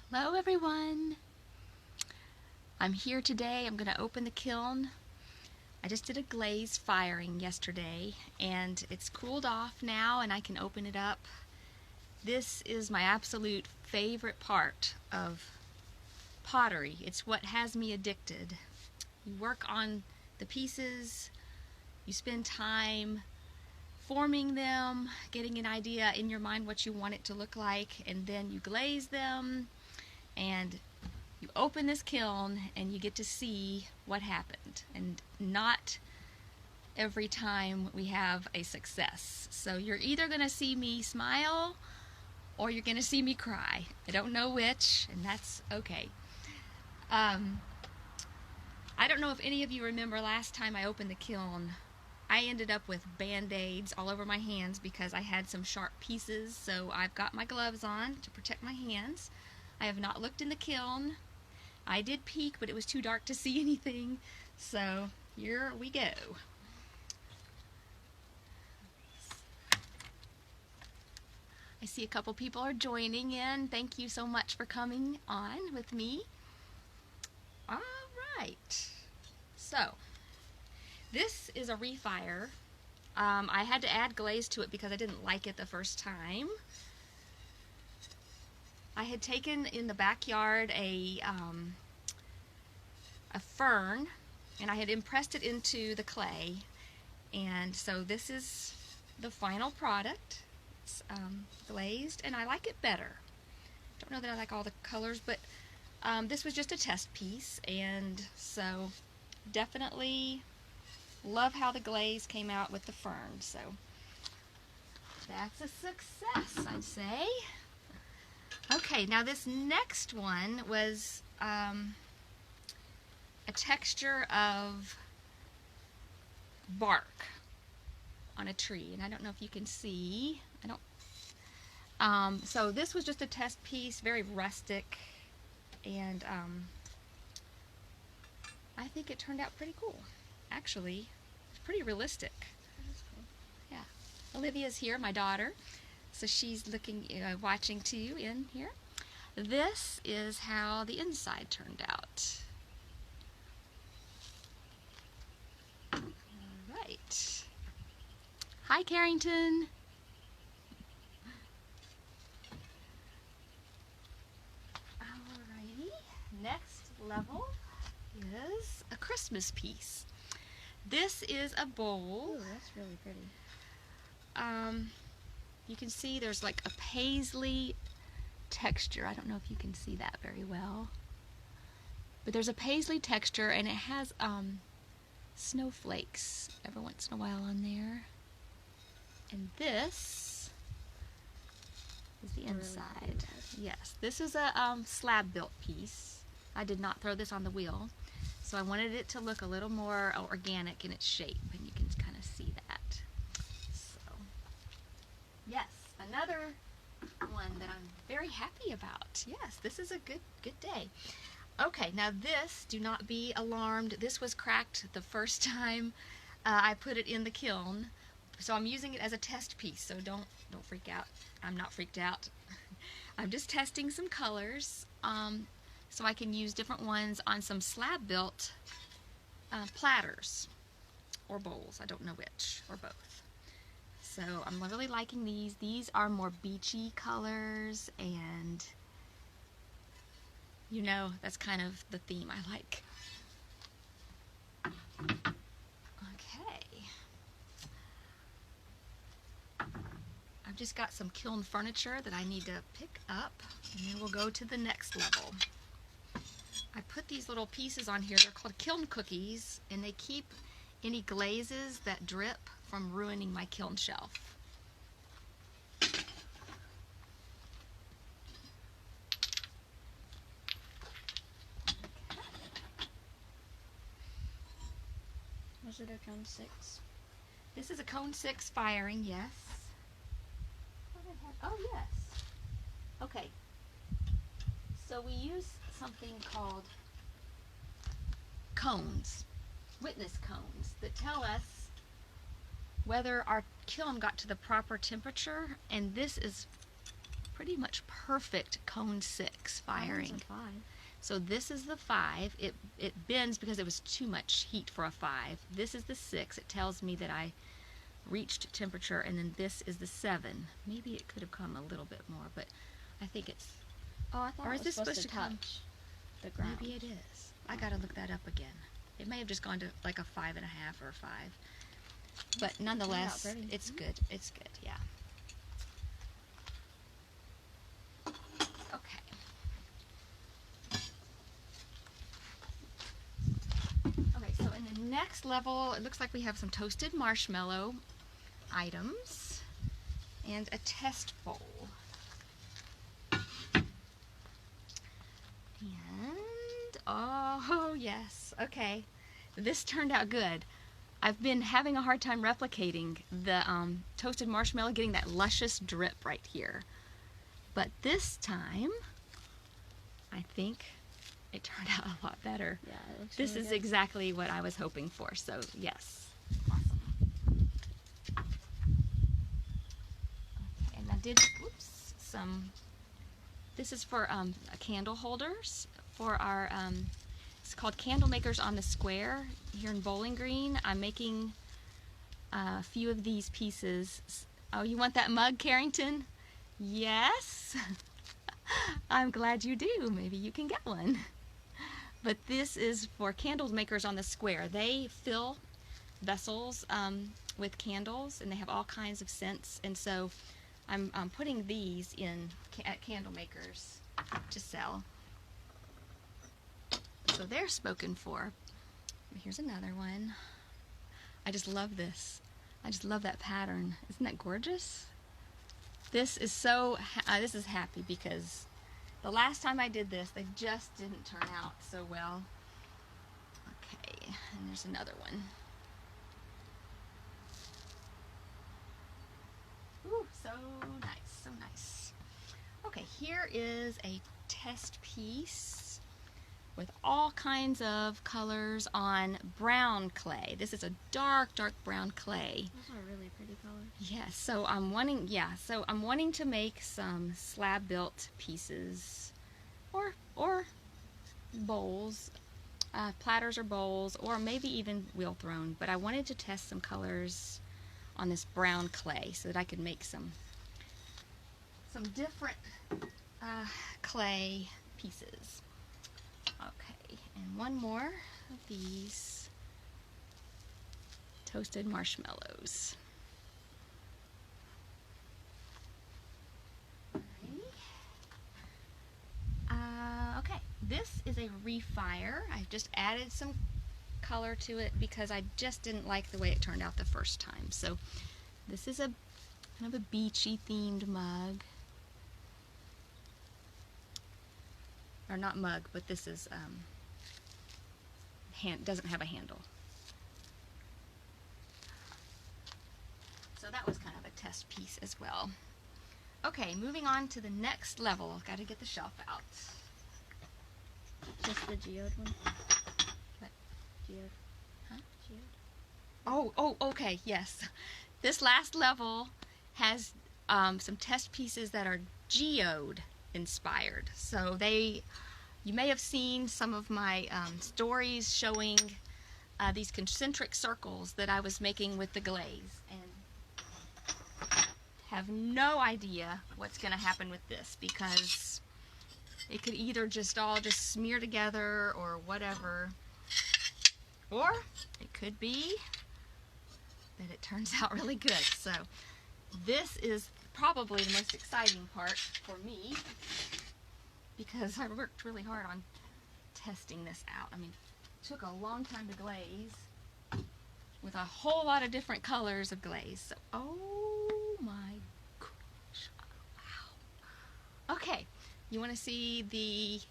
Hello everyone! I'm here today. I'm going to open the kiln. I just did a glaze firing yesterday and it's cooled off now and I can open it up. This is my absolute favorite part of pottery. It's what has me addicted. You work on the pieces, you spend time forming them, getting an idea in your mind what you want it to look like, and then you glaze them and you open this kiln and you get to see what happened. And not every time we have a success. So you're either going to see me smile or you're going to see me cry. I don't know which, and that's okay. I don't know if any of you remember last time I opened the kiln. I ended up with band-aids all over my hands because I had some sharp pieces, so I've got my gloves on to protect my hands. I have not looked in the kiln. I did peek, but it was too dark to see anything, so here we go. I see a couple people are joining in. Thank you so much for coming on with me. All right, so this is a refire. I had to add glaze to it because I didn't like it the first time. I had taken in the backyard a fern and I had impressed it into the clay, and so this is the final product. It's glazed and I like it better. Don't know that I like all the colors, but this was just a test piece, and so definitely love how the glaze came out with the fern. So that's a success, I'd say. Okay, now this next one was a texture of bark on a tree, and I don't know if you can see. So this was just a test piece, very rustic, and I think it turned out pretty cool. Actually, it's pretty realistic. Yeah, Olivia's here, my daughter. So she's looking, watching too in here. This is how the inside turned out. All right. Hi, Carrington. Alrighty. Next level is a Christmas piece. This is a bowl. Ooh, that's really pretty. You can see there's like a paisley texture. I don't know if you can see that very well, but there's a paisley texture and it has snowflakes every once in a while on there. And this is the inside. Yes, this is a slab-built piece. I did not throw this on the wheel, so I wanted it to look a little more organic in its shape, and you can kind of see that. Yes, another one that I'm very happy about. Yes, this is a good day. Okay, now this, do not be alarmed. This was cracked the first time I put it in the kiln, so I'm using it as a test piece. So don't freak out. I'm not freaked out. I'm just testing some colors, so I can use different ones on some slab-built platters or bowls. I don't know which, or both. So I'm really liking these. These are more beachy colors, and you know, that's kind of the theme I like. Okay. I've just got some kiln furniture that I need to pick up, and then we'll go to the next level. I put these little pieces on here. They're called kiln cookies, and they keep any glazes that drip from ruining my kiln shelf. Was it a cone 6? This is a cone 6 firing, yes. Oh, yes. Okay. So we use something called cones, witness cones, that tell us whether our kiln got to the proper temperature, and this is pretty much perfect cone 6 firing. Mine's a 5. So this is the 5. It bends because it was too much heat for a 5. This is the 6. It tells me that I reached temperature, and then this is the 7. Maybe it could have come a little bit more, but I think it's... Oh, I thought Or it is was this supposed to come? touch the ground. Maybe it is. I gotta look that up again. It may have just gone to like a 5.5 or a 5. But nonetheless, Turned out pretty. it's good. It's good, yeah. Okay. Okay, so in the next level, it looks like we have some toasted marshmallow items and a test bowl. And, oh yes, okay. This turned out good. I've been having a hard time replicating the toasted marshmallow, getting that luscious drip right here. But this time, I think it turned out a lot better. Yeah, it looks This really is good. exactly what I was hoping for, so yes. Awesome. Okay, and I did, oops, this is for candle holders for our, it's called Candle Makers on the Square here in Bowling Green. I'm making a few of these pieces. Oh, you want that mug, Carrington? Yes. I'm glad you do. Maybe you can get one. But this is for candle makers on the square. They fill vessels with candles, and they have all kinds of scents. And so I'm putting these in at candle makers to sell. So they're spoken for. Here's another one. I just love this. I just love that pattern. Isn't that gorgeous? This is so, this is happy because the last time I did this, they just didn't turn out so well. Okay, and there's another one. Ooh, so nice, so nice. Okay, here is a test piece with all kinds of colors on brown clay. This is a dark, dark brown clay. Those are really pretty colors. Yes, so I'm wanting to make some slab-built pieces or bowls, platters or bowls, or maybe even wheel thrown, but I wanted to test some colors on this brown clay so that I could make some different clay pieces. Okay, and one more of these toasted marshmallows. Okay, this is a refire. I've just added some color to it because I just didn't like the way it turned out the first time. So this is a kind of a beachy themed mug. Or not mug, but this is doesn't have a handle. So that was kind of a test piece as well. Okay, moving on to the next level. I've got to get the shelf out. Just the geode one? What? Geode. Huh? Geode. Oh, okay, yes. This last level has some test pieces that are Geode-inspired. So you may have seen some of my stories showing these concentric circles that I was making with the glaze, and have no idea what's going to happen with this because it could either just all smear together or whatever, or it could be that it turns out really good. So this is probably the most exciting part for me because I worked really hard on testing this out. I mean, it took a long time to glaze with a whole lot of different colors of glaze. So, oh my gosh. Wow. Okay, you want to see the...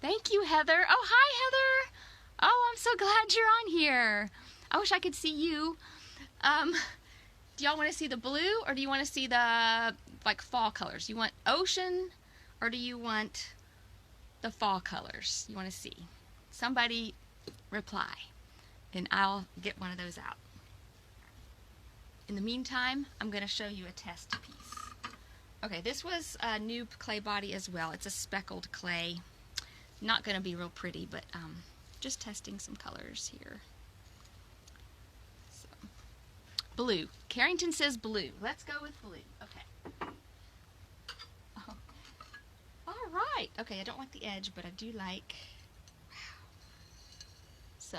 Thank you, Heather. Oh, hi, Heather. Oh, I'm so glad you're on here. I wish I could see you. Do y'all want to see the blue, or do you want to see the like fall colors? You want ocean, or do you want the fall colors? You want to see? Somebody reply, and I'll get one of those out. In the meantime, I'm going to show you a test piece. Okay, this was a new clay body as well. It's a speckled clay. Not going to be real pretty, but just testing some colors here. So, blue. Carrington says blue. Let's go with blue. Okay. Oh. All right. Okay, I don't like the edge, but I do like... Wow. So,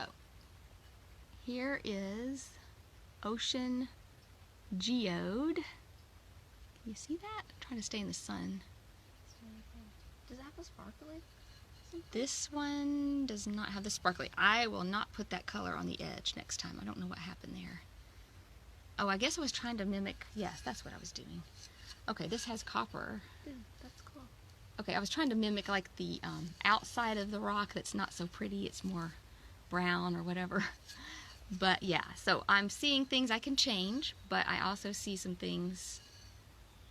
here is Ocean Geode. Can you see that? I'm trying to stay in the sun. Does that have a sparkly? This one does not have the sparkly. I will not put that color on the edge next time. I don't know what happened there. Oh, I guess I was trying to mimic... Yes, that's what I was doing. Okay, this has copper. Ooh, that's cool. Okay, I was trying to mimic like the outside of the rock that's not so pretty. It's more brown or whatever. But yeah, so I'm seeing things I can change, but I also see some things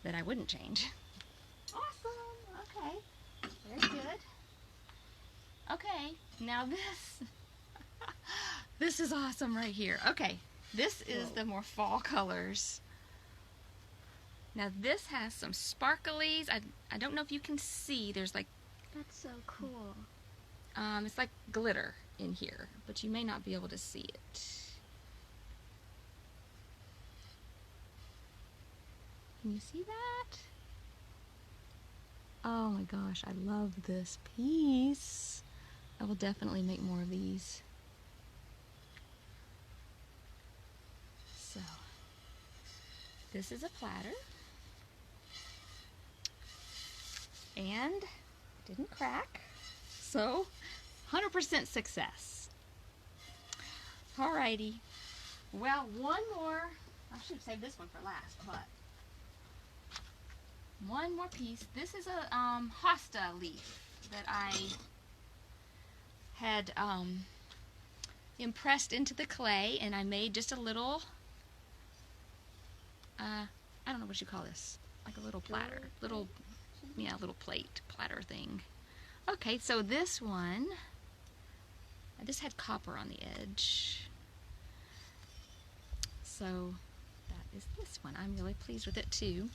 that I wouldn't change. Awesome. Okay. Very good. Okay, now this is awesome right here. Okay, this is the more fall colors. Now this has some sparklies. I don't know if you can see. There's like... That's so cool. It's like glitter in here, but you may not be able to see it. Can you see that? Oh my gosh, I love this piece. I will definitely make more of these. So, this is a platter. And it didn't crack. So, 100% success. Alrighty. Well, one more. I should have saved this one for last, but one more piece. This is a hosta leaf that I had impressed into the clay, and I made just a little, I don't know what you call this, like a little platter, little plate platter thing. Okay, so this one, this had copper on the edge, so that is this one. I'm really pleased with it too.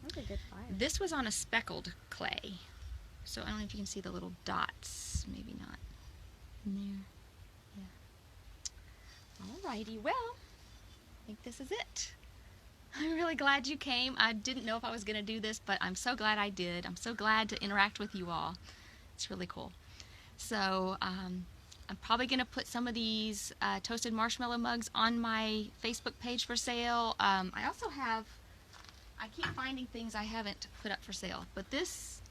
That's a good fire. This was on a speckled clay, so I don't know if you can see the little dots. Maybe not in there. Yeah. Alrighty, well, I think this is it. I'm really glad you came. I didn't know if I was going to do this, but I'm so glad I did. I'm so glad to interact with you all. It's really cool. So I'm probably going to put some of these toasted marshmallow mugs on my Facebook page for sale. I also have, I keep finding things I haven't put up for sale, but this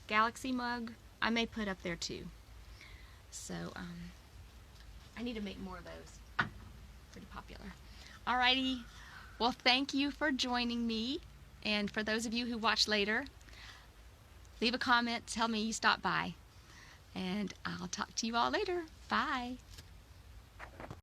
galaxy mug I may put up there too. So I need to make more of those. Pretty popular. Alrighty. Well, thank you for joining me, and for those of you who watch later, leave a comment, tell me you stopped by, and I'll talk to you all later. Bye.